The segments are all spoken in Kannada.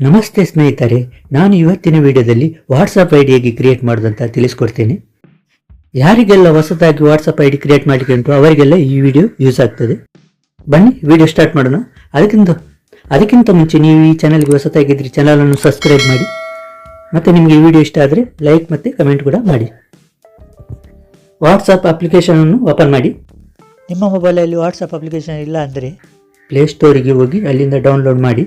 ನಮಸ್ತೆ ಸ್ನೇಹಿತರೆ, ನಾನು ಇವತ್ತಿನ ವಿಡಿಯೋದಲ್ಲಿ ವಾಟ್ಸಪ್ ಐಡಿ ಹೇಗೆ ಕ್ರಿಯೇಟ್ ಮಾಡೋದಂತ ತಿಳಿಸ್ಕೊಡ್ತೇನೆ. ಯಾರಿಗೆಲ್ಲ ಹೊಸದಾಗಿ ವಾಟ್ಸಪ್ ಐಡಿ ಕ್ರಿಯೇಟ್ ಮಾಡಲಿಕ್ಕೆ ಉಂಟು ಅವರಿಗೆಲ್ಲ ಈ ವಿಡಿಯೋ ಯೂಸ್ ಆಗ್ತದೆ. ಬನ್ನಿ ವಿಡಿಯೋ ಸ್ಟಾರ್ಟ್ ಮಾಡೋಣ. ಅದಕ್ಕಿಂತ ಮುಂಚೆ ನೀವು ಈ ಚಾನಲ್ಗೆ ಹೊಸದಾಗಿದ್ದರೆ ಚಾನಲನ್ನು ಸಬ್ಸ್ಕ್ರೈಬ್ ಮಾಡಿ, ಮತ್ತು ನಿಮಗೆ ಈ ವಿಡಿಯೋ ಇಷ್ಟ ಆದರೆ ಲೈಕ್ ಮತ್ತು ಕಮೆಂಟ್ ಕೂಡ ಮಾಡಿ. ವಾಟ್ಸಪ್ ಅಪ್ಲಿಕೇಶನನ್ನು ಓಪನ್ ಮಾಡಿ. ನಿಮ್ಮ ಮೊಬೈಲಲ್ಲಿ ವಾಟ್ಸಪ್ ಅಪ್ಲಿಕೇಶನ್ ಇಲ್ಲ ಅಂದರೆ ಪ್ಲೇಸ್ಟೋರಿಗೆ ಹೋಗಿ ಅಲ್ಲಿಂದ ಡೌನ್ಲೋಡ್ ಮಾಡಿ.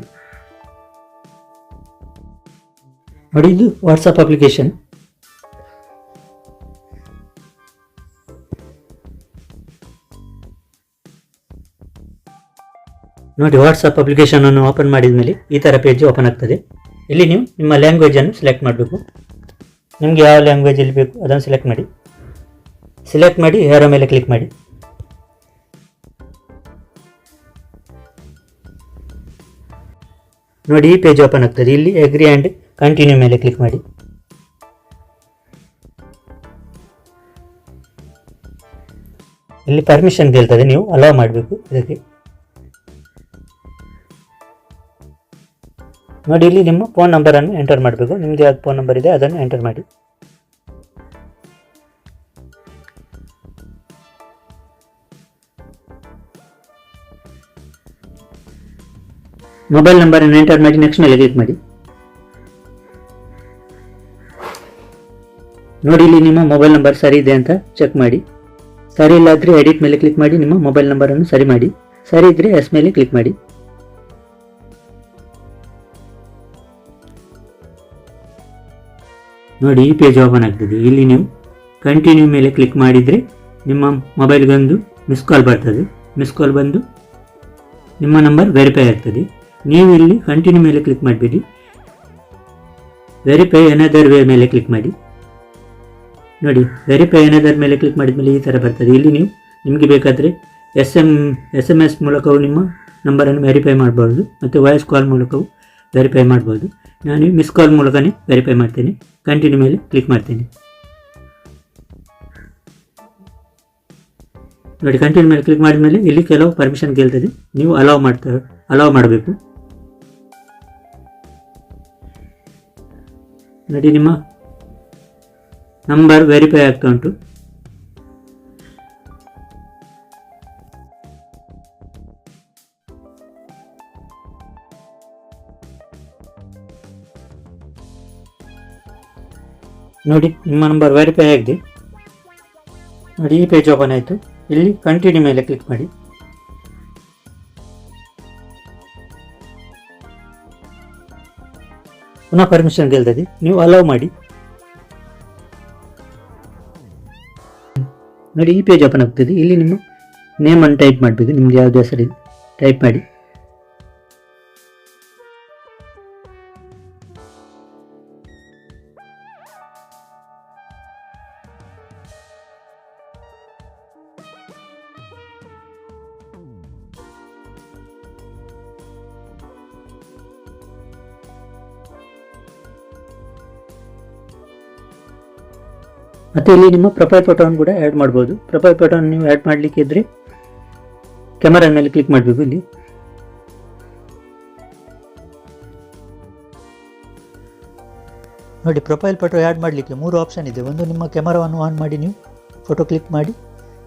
ನೋಡಿ, ಇದು ವಾಟ್ಸಪ್ ಅಪ್ಲಿಕೇಶನ್. ನೋಡಿ, ವಾಟ್ಸಪ್ ಅಪ್ಲಿಕೇಶನ್ ಅನ್ನು ಓಪನ್ ಮಾಡಿದ ಮೇಲೆ ಈ ಥರ ಪೇಜ್ ಓಪನ್ ಆಗ್ತದೆ. ಇಲ್ಲಿ ನೀವು ನಿಮ್ಮ ಲ್ಯಾಂಗ್ವೇಜನ್ನು ಸೆಲೆಕ್ಟ್ ಮಾಡಬೇಕು. ನಿಮಗೆ ಯಾವ ಲ್ಯಾಂಗ್ವೇಜಲ್ಲಿ ಬೇಕು ಅದನ್ನು ಸೆಲೆಕ್ಟ್ ಮಾಡಿ ಯಾರ ಮೇಲೆ ಕ್ಲಿಕ್ ಮಾಡಿ. ನೋಡಿ, ಈ ಪೇಜ್ ಓಪನ್ ಆಗ್ತದೆ. ಇಲ್ಲಿ ಅಗ್ರಿ ಆ್ಯಂಡ್ ಕಂಟಿನ್ಯೂ ಮೇಲೆ ಕ್ಲಿಕ್ ಮಾಡಿ. ಇಲ್ಲಿ ಪರ್ಮಿಷನ್ ಕೇಳ್ತದೆ, ನೀವು ಅಲೋ ಮಾಡಬೇಕು ಇದಕ್ಕೆ. ನೋಡಿ, ಇಲ್ಲಿ ನಿಮ್ಮ ಫೋನ್ ನಂಬರನ್ನು ಎಂಟರ್ ಮಾಡಬೇಕು. ನಿಮ್ಮದು ಯಾವ್ದು ಫೋನ್ ನಂಬರ್ ಇದೆ ಅದನ್ನು ಎಂಟರ್ ಮಾಡಿ. ಮೊಬೈಲ್ ನಂಬರನ್ನು ಎಂಟರ್ ಮಾಡಿ ನೆಕ್ಸ್ಟ್ ಮೇಲೆ ಕ್ಲಿಕ್ ಮಾಡಿ. ನೋಡಿ, ಇಲ್ಲಿ ನಿಮ್ಮ ಮೊಬೈಲ್ ನಂಬರ್ ಸರಿ ಇದೆ ಅಂತ ಚೆಕ್ ಮಾಡಿ. ಸರಿ ಇಲ್ಲಾದರೆ ಎಡಿಟ್ ಮೇಲೆ ಕ್ಲಿಕ್ ಮಾಡಿ ನಿಮ್ಮ ಮೊಬೈಲ್ ನಂಬರನ್ನು ಸರಿ ಮಾಡಿ. ಸರಿ ಇದ್ದರೆ ಎಸ್ ಮೇಲೆ ಕ್ಲಿಕ್ ಮಾಡಿ. ನೋಡಿ, ಈ ಪೇಜ್ ಓಪನ್ ಆಗ್ತದೆ. ಇಲ್ಲಿ ನೀವು ಕಂಟಿನ್ಯೂ ಮೇಲೆ ಕ್ಲಿಕ್ ಮಾಡಿದರೆ ನಿಮ್ಮ ಮೊಬೈಲ್ಗೊಂದು ಮಿಸ್ ಕಾಲ್ ಬರ್ತದೆ. ಮಿಸ್ ಕಾಲ್ ಬಂದು ನಿಮ್ಮ ನಂಬರ್ ವೆರಿಫೈ ಆಗ್ತದೆ. ನೀವು ಇಲ್ಲಿ ಕಂಟಿನ್ಯೂ ಮೇಲೆ ಕ್ಲಿಕ್ ಮಾಡಬೇಡಿ, ವೆರಿಫೈ ಅನದರ್ ವೇ ಮೇಲೆ ಕ್ಲಿಕ್ ಮಾಡಿ. ನೋಡಿ, ವೆರಿಫೈ ಅನದರ್ ಮೇಲೆ ಕ್ಲಿಕ್ ಮಾಡಿದ ಮೇಲೆ ಈ ಥರ ಬರ್ತದೆ. ಇಲ್ಲಿ ನೀವು ನಿಮಗೆ ಬೇಕಾದರೆ SMS ಮೂಲಕವೂ ನಿಮ್ಮ ನಂಬರನ್ನು ವೆರಿಫೈ ಮಾಡ್ಬೋದು, ಮತ್ತು ವಾಯ್ಸ್ ಕಾಲ್ ಮೂಲಕವೂ ವೆರಿಫೈ ಮಾಡ್ಬೋದು. ನಾನು ಮಿಸ್ ಕಾಲ್ ಮೂಲಕನೇ ವೆರಿಫೈ ಮಾಡ್ತೇನೆ. ಕಂಟಿನ್ಯೂ ಮೇಲೆ ಕ್ಲಿಕ್ ಮಾಡ್ತೇನೆ. ನೋಡಿ, ಕಂಟಿನ್ಯೂ ಮೇಲೆ ಕ್ಲಿಕ್ ಮಾಡಿದ ಮೇಲೆ ಇಲ್ಲಿ ಕೆಲವು ಪರ್ಮಿಷನ್ ಕೇಳ್ತದೆ, ನೀವು ಅಲೋ ಮಾಡಬೇಕು. ನೋಡಿ, ನಿಮ್ಮ ನಂಬರ್ ವೆರಿಫೈ ಆಗ್ತಾ ಉಂಟು. ನೋಡಿ, ನಿಮ್ಮ ನಂಬರ್ ವೆರಿಫೈ ಆಗಿದೆ. ನೋಡಿ, ಈ ಪೇಜ್ ಓಪನ್ ಆಯಿತು. ಇಲ್ಲಿ ಕಂಟಿನ್ಯೂ ಮೇಲೆ ಕ್ಲಿಕ್ ಮಾಡಿ. ಪುನಃ ಪರ್ಮಿಷನ್ ಕೇಳ್ತದೆ, ನೀವು ಅಲೋ ಮಾಡಿ. ನೋಡಿ, ಈ ಪೇಜ್ ಓಪನ್ ಆಗ್ತದೆ. ಇಲ್ಲಿ ನಿಮ್ಮ ನೇಮನ್ನು ಟೈಪ್ ಮಾಡಬೇಕು. ನಿಮ್ಗೆ ಯಾವುದು ಹೆಸರಿದೆ ಟೈಪ್ ಮಾಡಿ. ಮತ್ತು ಇಲ್ಲಿ ನಿಮ್ಮ ಪ್ರೊಫೈಲ್ ಫೋಟೋವನ್ನು ಕೂಡ ಆ್ಯಡ್ ಮಾಡ್ಬೋದು. ಪ್ರೊಫೈಲ್ ಫೋಟೋವನ್ನು ನೀವು ಆ್ಯಡ್ ಮಾಡಲಿಕ್ಕೆ ಇದ್ದರೆ ಕ್ಯಾಮರಾ ಮೇಲೆ ಕ್ಲಿಕ್ ಮಾಡಬೇಕು. ಇಲ್ಲಿ ನೋಡಿ, ಪ್ರೊಫೈಲ್ ಫೋಟೋ ಆ್ಯಡ್ ಮಾಡಲಿಕ್ಕೆ 3 ಆಪ್ಷನ್ ಇದೆ. ಒಂದು, ನಿಮ್ಮ ಕ್ಯಾಮರಾವನ್ನು ಆನ್ ಮಾಡಿ ನೀವು ಫೋಟೋ ಕ್ಲಿಕ್ ಮಾಡಿ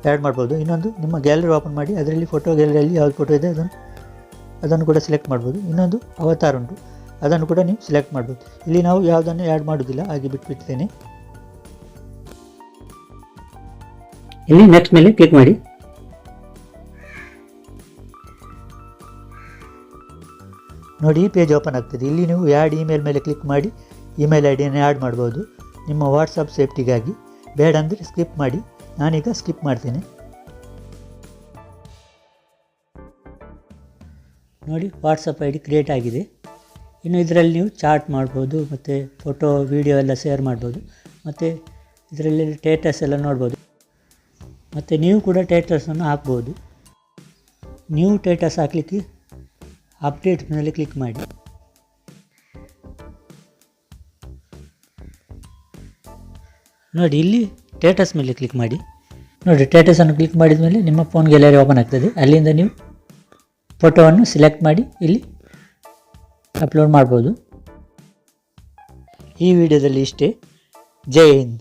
ಆ್ಯಡ್ ಮಾಡ್ಬೋದು. ಇನ್ನೊಂದು, ನಿಮ್ಮ ಗ್ಯಾಲರಿ ಓಪನ್ ಮಾಡಿ ಅದರಲ್ಲಿ ಫೋಟೋ ಗ್ಯಾಲರಿಯಲ್ಲಿ ಯಾವ್ದು ಫೋಟೋ ಇದೆ ಅದನ್ನು ಕೂಡ ಸೆಲೆಕ್ಟ್ ಮಾಡ್ಬೋದು. ಇನ್ನೊಂದು, ಅವತಾರ್ ಉಂಟು, ಅದನ್ನು ಕೂಡ ನೀವು ಸೆಲೆಕ್ಟ್ ಮಾಡ್ಬೋದು. ಇಲ್ಲಿ ನಾವು ಯಾವುದನ್ನು ಆ್ಯಡ್ ಮಾಡೋದಿಲ್ಲ, ಹಾಗೆ ಬಿಟ್ಬಿಡ್ತೇನೆ. ಇಲ್ಲಿ ನೆಕ್ಸ್ಟ್ ಮೇಲೆ ಕ್ಲಿಕ್ ಮಾಡಿ. ನೋಡಿ, ಈ ಪೇಜ್ ಓಪನ್ ಆಗ್ತದೆ. ಇಲ್ಲಿ ನೀವು ಆ್ಯಡ್ ಇಮೇಲ್ ಮೇಲೆ ಕ್ಲಿಕ್ ಮಾಡಿ ಇಮೇಲ್ ಐಡಿಯನ್ನು ಆ್ಯಡ್ ಮಾಡ್ಬೋದು ನಿಮ್ಮ ವಾಟ್ಸಪ್ ಸೇಫ್ಟಿಗಾಗಿ. ಬೇಡ ಅಂದರೆ ಸ್ಕಿಪ್ ಮಾಡಿ. ನಾನೀಗ ಸ್ಕಿಪ್ ಮಾಡ್ತೇನೆ. ನೋಡಿ, ವಾಟ್ಸಪ್ ಐಡಿ ಕ್ರಿಯೇಟ್ ಆಗಿದೆ. ಇನ್ನು ಇದರಲ್ಲಿ ನೀವು ಚಾಟ್ ಮಾಡ್ಬೋದು, ಮತ್ತು ಫೋಟೋ ವಿಡಿಯೋ ಎಲ್ಲ ಶೇರ್ ಮಾಡ್ಬೋದು, ಮತ್ತು ಇದರಲ್ಲಿ ಸ್ಟೇಟಸ್ ಎಲ್ಲ ನೋಡ್ಬೋದು. ಮತ್ತು ನೀವು ಕೂಡ ಸ್ಟೇಟಸನ್ನು ಹಾಕ್ಬೋದು. ನೀವು ಸ್ಟೇಟಸ್ ಹಾಕಲಿಕ್ಕೆ ಅಪ್ಡೇಟ್ ಮೇಲೆ ಕ್ಲಿಕ್ ಮಾಡಿ. ನೋಡಿ, ಇಲ್ಲಿ ಸ್ಟೇಟಸ್ ಮೇಲೆ ಕ್ಲಿಕ್ ಮಾಡಿ. ನೋಡಿ, ಸ್ಟೇಟಸನ್ನು ಕ್ಲಿಕ್ ಮಾಡಿದ ಮೇಲೆ ನಿಮ್ಮ ಫೋನ್ ಗ್ಯಾಲರಿ ಓಪನ್ ಆಗ್ತದೆ. ಅಲ್ಲಿಂದ ನೀವು ಫೋಟೋವನ್ನು ಸೆಲೆಕ್ಟ್ ಮಾಡಿ ಇಲ್ಲಿ ಅಪ್ಲೋಡ್ ಮಾಡ್ಬೋದು. ಈ ವಿಡಿಯೋದಲ್ಲಿ ಇಷ್ಟೇ. ಜೈ ಹಿಂದ್.